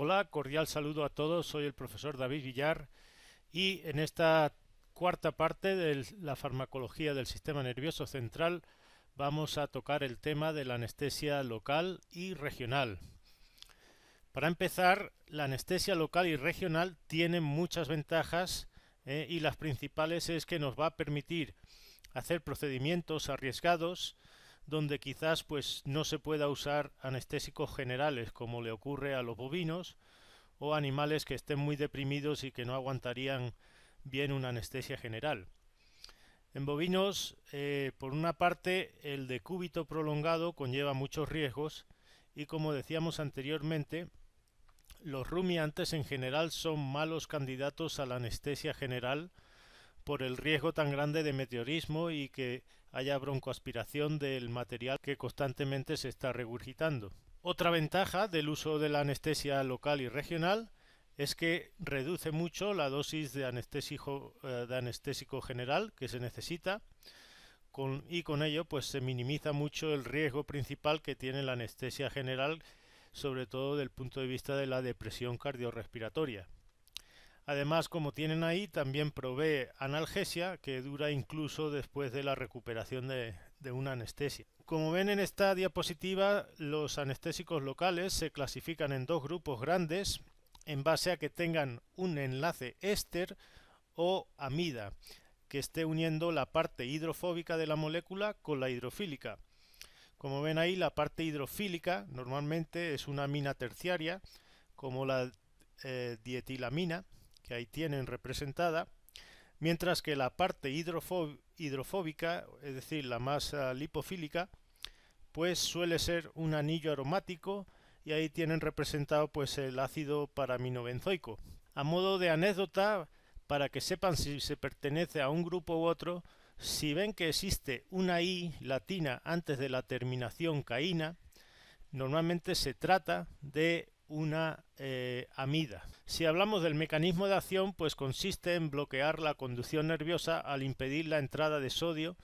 Hola, cordial saludo a todos. Soy el profesor David Villar y en esta cuarta parte de la farmacología del sistema nervioso central vamos a tocar el tema de la anestesia local y regional. Para empezar, la anestesia local y regional tiene muchas ventajas y las principales es que nos va a permitir hacer procedimientos arriesgados donde quizás pues no se pueda usar anestésicos generales como le ocurre a los bovinos o animales que estén muy deprimidos y que no aguantarían bien una anestesia general. En bovinos, por una parte, el decúbito prolongado conlleva muchos riesgos y como decíamos anteriormente, los rumiantes en general son malos candidatos a la anestesia general por el riesgo tan grande de meteorismo y que haya broncoaspiración del material que constantemente se está regurgitando. Otra ventaja del uso de la anestesia local y regional es que reduce mucho la dosis de anestésico general que se necesita y con ello pues se minimiza mucho el riesgo principal que tiene la anestesia general, sobre todo desde el punto de vista de la depresión cardiorrespiratoria. Además, como tienen ahí, también provee analgesia que dura incluso después de la recuperación de una anestesia. Como ven en esta diapositiva, los anestésicos locales se clasifican en dos grupos grandes en base a que tengan un enlace éster o amida que esté uniendo la parte hidrofóbica de la molécula con la hidrofílica. Como ven ahí, la parte hidrofílica normalmente es una amina terciaria como la dietilamina, que ahí tienen representada, mientras que la parte hidrofóbica, es decir, la más lipofílica, pues suele ser un anillo aromático y ahí tienen representado pues el ácido paraminobenzoico. A modo de anécdota, para que sepan si se pertenece a un grupo u otro, si ven que existe una I latina antes de la terminación caína, normalmente se trata de una amida. Si hablamos del mecanismo de acción, pues consiste en bloquear la conducción nerviosa al impedir la entrada de sodio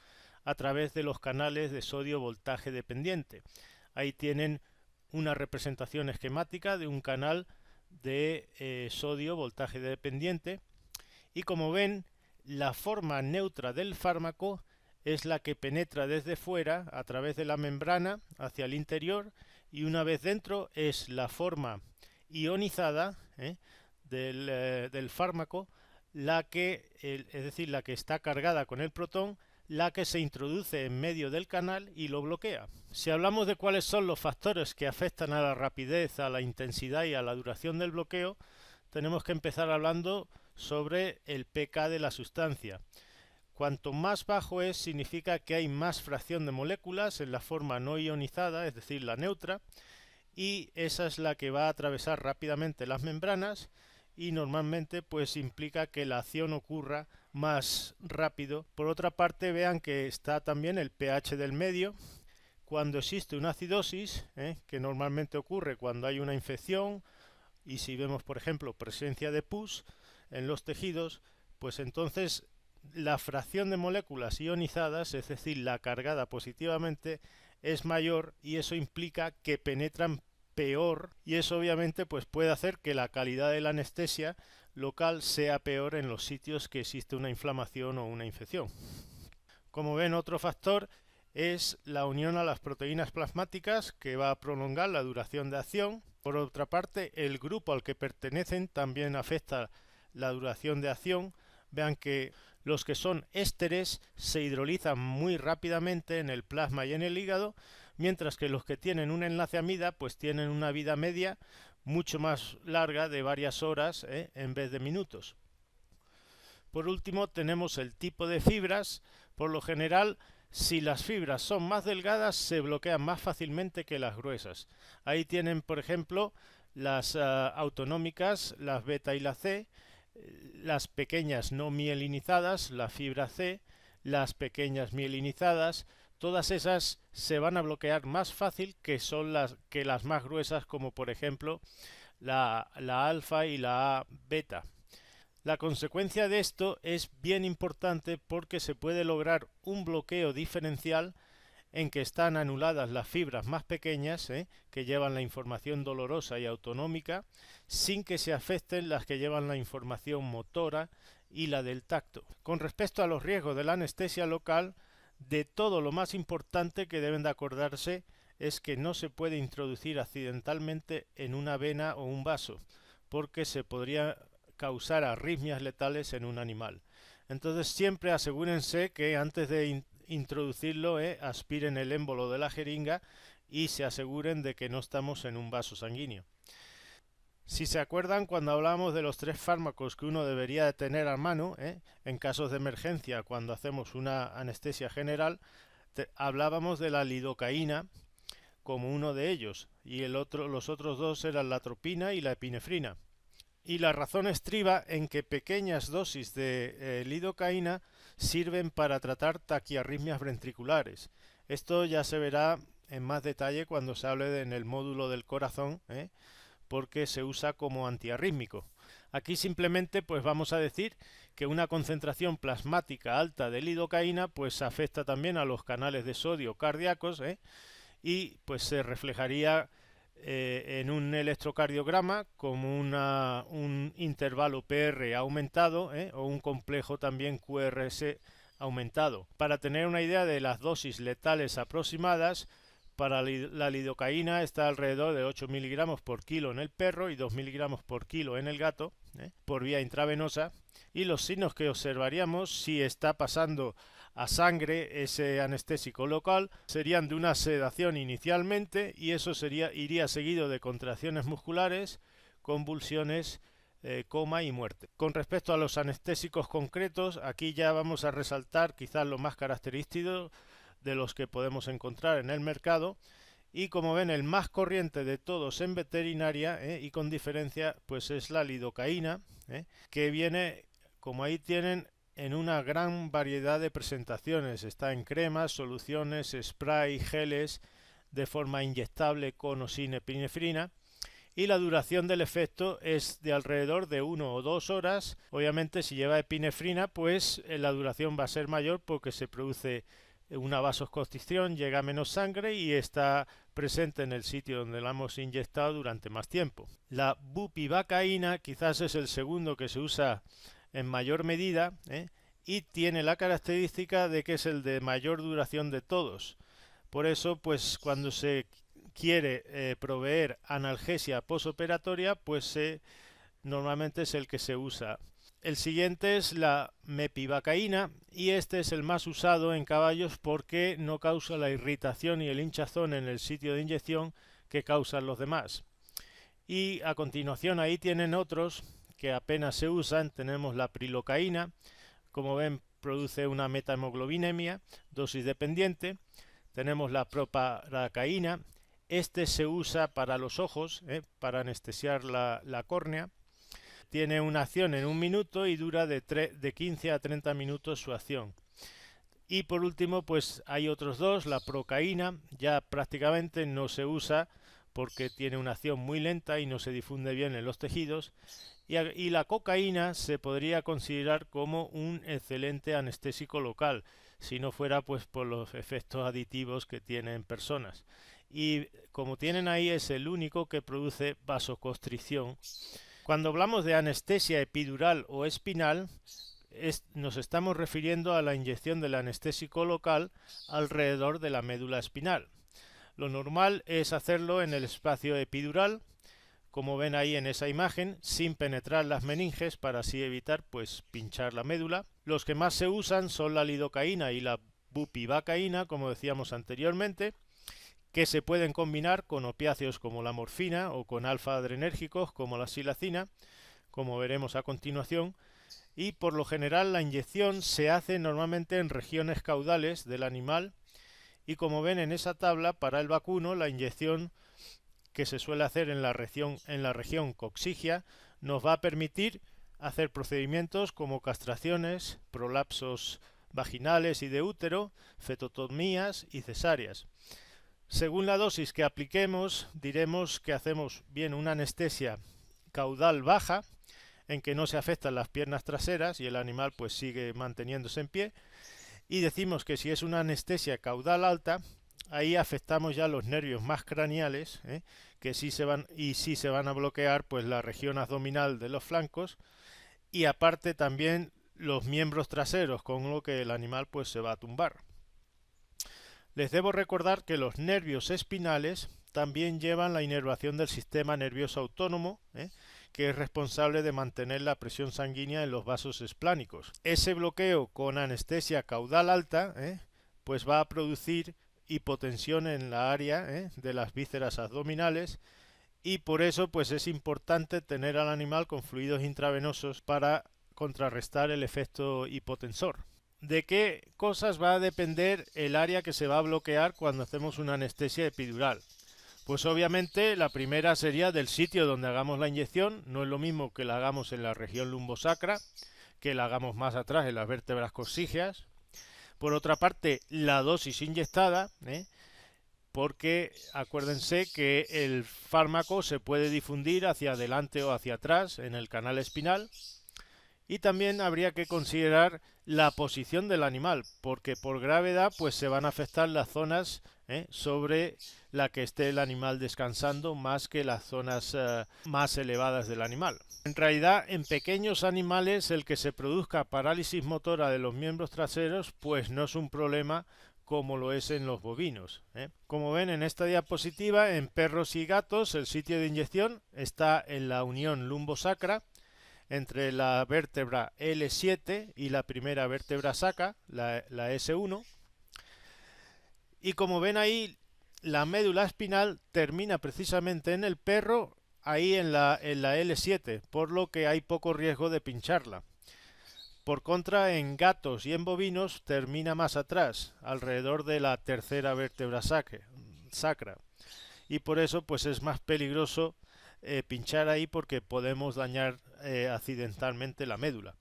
a través de los canales de sodio voltaje dependiente. Ahí tienen una representación esquemática de un canal de sodio voltaje dependiente y como ven, la forma neutra del fármaco es la que penetra desde fuera a través de la membrana hacia el interior y una vez dentro es la forma ionizada del fármaco es decir, la que está cargada con el protón, la que se introduce en medio del canal y lo bloquea. Si hablamos de cuáles son los factores que afectan a la rapidez, a la intensidad y a la duración del bloqueo, tenemos que empezar hablando sobre el pK de la sustancia. Cuanto más bajo es, significa que hay más fracción de moléculas en la forma no ionizada, es decir, la neutra, y esa es la que va a atravesar rápidamente las membranas y normalmente pues implica que la acción ocurra más rápido. Por otra parte, vean que está también el pH del medio. Cuando existe una acidosis, que normalmente ocurre cuando hay una infección, y si vemos por ejemplo presencia de pus en los tejidos, pues entonces la fracción de moléculas ionizadas, es decir, la cargada positivamente, es mayor y eso implica que penetran peor y eso obviamente pues puede hacer que la calidad de la anestesia local sea peor en los sitios que existe una inflamación o una infección. Como ven, otro factor es la unión a las proteínas plasmáticas que va a prolongar la duración de acción. Por otra parte, el grupo al que pertenecen también afecta la duración de acción. Vean que los que son ésteres se hidrolizan muy rápidamente en el plasma y en el hígado, mientras que los que tienen un enlace amida pues tienen una vida media mucho más larga de varias horas en vez de minutos. Por último tenemos el tipo de fibras. Por lo general, si las fibras son más delgadas se bloquean más fácilmente que las gruesas. Ahí tienen por ejemplo las autonómicas, las beta y la C, las pequeñas no mielinizadas, la fibra C, las pequeñas mielinizadas, todas esas se van a bloquear más fácil que las más gruesas, como por ejemplo la alfa y la beta. La consecuencia de esto es bien importante porque se puede lograr un bloqueo diferencial en que están anuladas las fibras más pequeñas, que llevan la información dolorosa y autonómica, sin que se afecten las que llevan la información motora y la del tacto. Con respecto a los riesgos de la anestesia local, de todo lo más importante que deben de acordarse es que no se puede introducir accidentalmente en una vena o un vaso, porque se podría causar arritmias letales en un animal. Entonces siempre asegúrense que antes de introducirlo aspiren el émbolo de la jeringa y se aseguren de que no estamos en un vaso sanguíneo. Si se acuerdan, cuando hablamos de los 3 fármacos que uno debería de tener a mano en casos de emergencia cuando hacemos una anestesia general, hablábamos de la lidocaína como uno de ellos, y los otros 2 eran la atropina y la epinefrina. Y la razón estriba en que pequeñas dosis de lidocaína sirven para tratar taquiarritmias ventriculares. Esto ya se verá en más detalle cuando se hable en el módulo del corazón, porque se usa como antiarrítmico. Aquí simplemente pues vamos a decir que una concentración plasmática alta de lidocaína pues afecta también a los canales de sodio cardíacos, y pues se reflejaría en un electrocardiograma como un intervalo PR aumentado, o un complejo también QRS aumentado. Para tener una idea de las dosis letales aproximadas, para la lidocaína está alrededor de 8 miligramos por kilo en el perro y 2 miligramos por kilo en el gato, por vía intravenosa, y los signos que observaríamos si está pasando a sangre ese anestésico local serían de una sedación inicialmente, y eso iría seguido de contracciones musculares, convulsiones, coma y muerte. Con respecto a los anestésicos concretos, aquí ya vamos a resaltar quizás lo más característico de los que podemos encontrar en el mercado, y como ven el más corriente de todos en veterinaria, y con diferencia, pues es la lidocaína, que viene, como ahí tienen, en una gran variedad de presentaciones. Está en cremas, soluciones, spray, geles, de forma inyectable con o sin epinefrina, y la duración del efecto es de alrededor de 1 o 2 horas. Obviamente si lleva epinefrina pues la duración va a ser mayor porque se produce una vasoconstricción, llega menos sangre y está presente en el sitio donde la hemos inyectado durante más tiempo. La bupivacaína quizás es el segundo que se usa en mayor medida, y tiene la característica de que es el de mayor duración de todos. Por eso, pues cuando se quiere proveer analgesia posoperatoria, pues normalmente es el que se usa. El siguiente es la mepivacaína, y este es el más usado en caballos porque no causa la irritación y el hinchazón en el sitio de inyección que causan los demás. Y a continuación ahí tienen otros que apenas se usan. Tenemos la prilocaína, como ven produce una metahemoglobinemia, dosis dependiente. Tenemos la proparacaína, este se usa para los ojos, para anestesiar la córnea. Tiene una acción en 1 minuto y dura de 15 a 30 minutos su acción. Y por último pues hay otros 2, la procaína ya prácticamente no se usa porque tiene una acción muy lenta y no se difunde bien en los tejidos, y la cocaína se podría considerar como un excelente anestésico local, si no fuera pues por los efectos aditivos que tiene en personas. Y como tienen ahí, es el único que produce vasoconstricción. Cuando hablamos de anestesia epidural o espinal, nos estamos refiriendo a la inyección del anestésico local alrededor de la médula espinal. Lo normal es hacerlo en el espacio epidural, como ven ahí en esa imagen, sin penetrar las meninges para así evitar pues pinchar la médula. Los que más se usan son la lidocaína y la bupivacaína, como decíamos anteriormente, que se pueden combinar con opiáceos como la morfina o con alfa-adrenérgicos como la silacina, como veremos a continuación, y por lo general la inyección se hace normalmente en regiones caudales del animal, y como ven en esa tabla, para el vacuno la inyección que se suele hacer en la región coccigia nos va a permitir hacer procedimientos como castraciones, prolapsos vaginales y de útero, fetotomías y cesáreas. Según la dosis que apliquemos, diremos que hacemos bien una anestesia caudal baja, en que no se afectan las piernas traseras y el animal pues sigue manteniéndose en pie, y decimos que si es una anestesia caudal alta, ahí afectamos ya los nervios más craneales, que sí se van a bloquear pues la región abdominal de los flancos y aparte también los miembros traseros, con lo que el animal pues se va a tumbar. Les debo recordar que los nervios espinales también llevan la inervación del sistema nervioso autónomo, que es responsable de mantener la presión sanguínea en los vasos esplánicos. Ese bloqueo con anestesia caudal alta, pues va a producir hipotensión en la área de las vísceras abdominales, y por eso pues es importante tener al animal con fluidos intravenosos para contrarrestar el efecto hipotensor. ¿De qué cosas va a depender el área que se va a bloquear cuando hacemos una anestesia epidural? Pues obviamente la primera sería del sitio donde hagamos la inyección. No es lo mismo que la hagamos en la región lumbosacra que la hagamos más atrás en las vértebras coxígeas. Por otra parte, la dosis inyectada, porque acuérdense que el fármaco se puede difundir hacia adelante o hacia atrás en el canal espinal. Y también habría que considerar la posición del animal, porque por gravedad pues se van a afectar las zonas sobre la que esté el animal descansando, más que las zonas más elevadas del animal. En realidad, en pequeños animales el que se produzca parálisis motora de los miembros traseros pues no es un problema como lo es en los bovinos. Como ven en esta diapositiva, en perros y gatos el sitio de inyección está en la unión lumbosacra, entre la vértebra L7 y la primera vértebra sacra, la S1. Y como ven ahí, la médula espinal termina precisamente en el perro, ahí en la L7, por lo que hay poco riesgo de pincharla. Por contra, en gatos y en bovinos termina más atrás, alrededor de la tercera vértebra sacra. Y por eso pues es más peligroso pinchar ahí, porque podemos dañar accidentalmente la médula.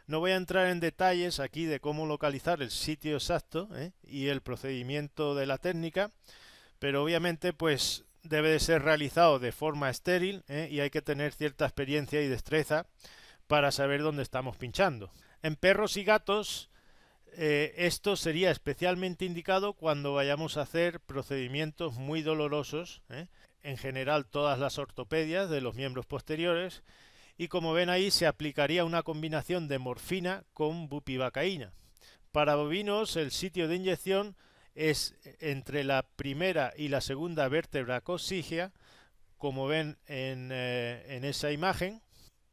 No voy a entrar en detalles aquí de cómo localizar el sitio exacto y el procedimiento de la técnica, pero obviamente pues debe de ser realizado de forma estéril y hay que tener cierta experiencia y destreza para saber dónde estamos pinchando. En perros y gatos esto sería especialmente indicado cuando vayamos a hacer procedimientos muy dolorosos, en general todas las ortopedias de los miembros posteriores, y como ven ahí se aplicaría una combinación de morfina con bupivacaína. Para bovinos el sitio de inyección es entre la primera y la segunda vértebra coxígea, como ven en esa imagen,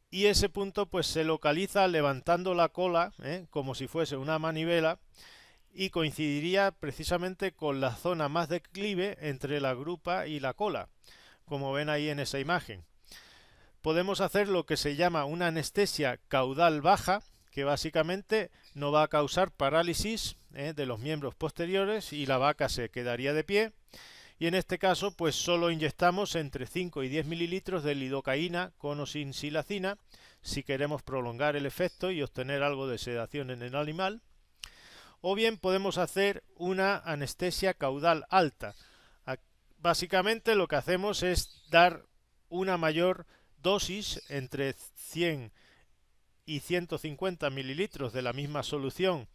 y ese punto pues se localiza levantando la cola como si fuese una manivela, y coincidiría precisamente con la zona más declive entre la grupa y la cola, como ven ahí en esa imagen. Podemos hacer lo que se llama una anestesia caudal baja, que básicamente no va a causar parálisis de los miembros posteriores y la vaca se quedaría de pie. Y en este caso pues solo inyectamos entre 5 y 10 mililitros de lidocaína con o sin silacina, si queremos prolongar el efecto y obtener algo de sedación en el animal. O bien podemos hacer una anestesia caudal alta. Básicamente lo que hacemos es dar una mayor dosis, entre 100 y 150 mililitros de la misma solución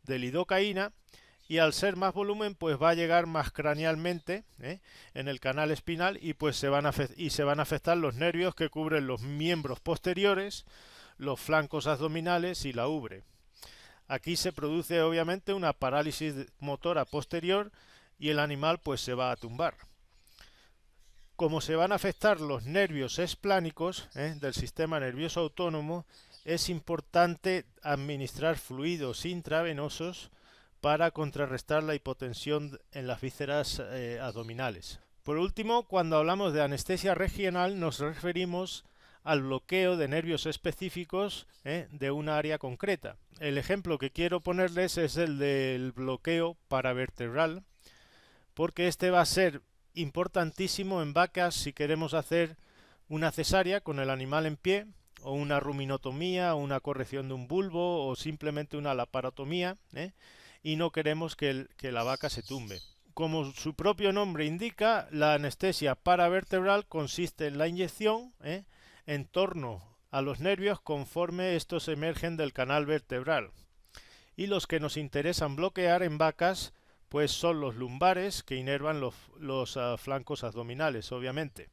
de lidocaína, y al ser más volumen pues va a llegar más cranealmente en el canal espinal, y pues se van a afectar los nervios que cubren los miembros posteriores, los flancos abdominales y la ubre. Aquí se produce obviamente una parálisis motora posterior y el animal pues se va a tumbar. Como se van a afectar los nervios esplánicos del sistema nervioso autónomo, es importante administrar fluidos intravenosos para contrarrestar la hipotensión en las vísceras abdominales. Por último, cuando hablamos de anestesia regional nos referimos al bloqueo de nervios específicos de una área concreta. El ejemplo que quiero ponerles es el del bloqueo paravertebral, porque este va a ser importantísimo en vacas si queremos hacer una cesárea con el animal en pie, o una ruminotomía, o una corrección de un bulbo, o simplemente una laparotomía, y no queremos que la vaca se tumbe. Como su propio nombre indica, la anestesia paravertebral consiste en la inyección en torno a los nervios conforme estos emergen del canal vertebral. Y los que nos interesan bloquear en vacas pues son los lumbares que inervan los flancos abdominales, obviamente.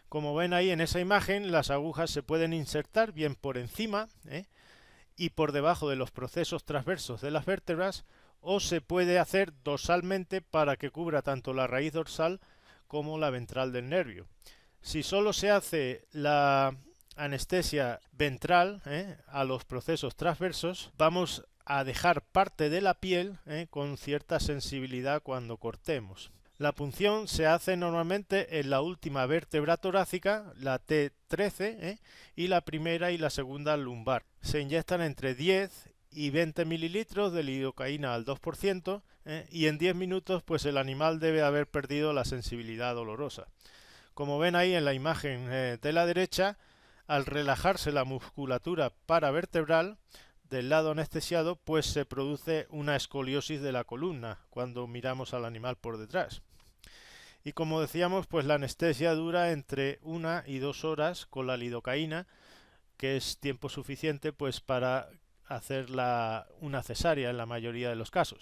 Como ven ahí en esa imagen, las agujas se pueden insertar bien por encima y por debajo de los procesos transversos de las vértebras, o se puede hacer dorsalmente para que cubra tanto la raíz dorsal como la ventral del nervio. Si solo se hace la anestesia ventral a los procesos transversos, vamos a dejar parte de la piel con cierta sensibilidad cuando cortemos. La punción se hace normalmente en la última vértebra torácica, la T13, y la primera y la segunda lumbar. Se inyectan entre 10 y 20 mililitros de lidocaína al 2%, y en 10 minutos pues el animal debe haber perdido la sensibilidad dolorosa. Como ven ahí en la imagen de la derecha, al relajarse la musculatura paravertebral del lado anestesiado, pues se produce una escoliosis de la columna cuando miramos al animal por detrás. Y como decíamos, pues la anestesia dura entre 1 y 2 horas con la lidocaína, que es tiempo suficiente pues para hacer una cesárea en la mayoría de los casos.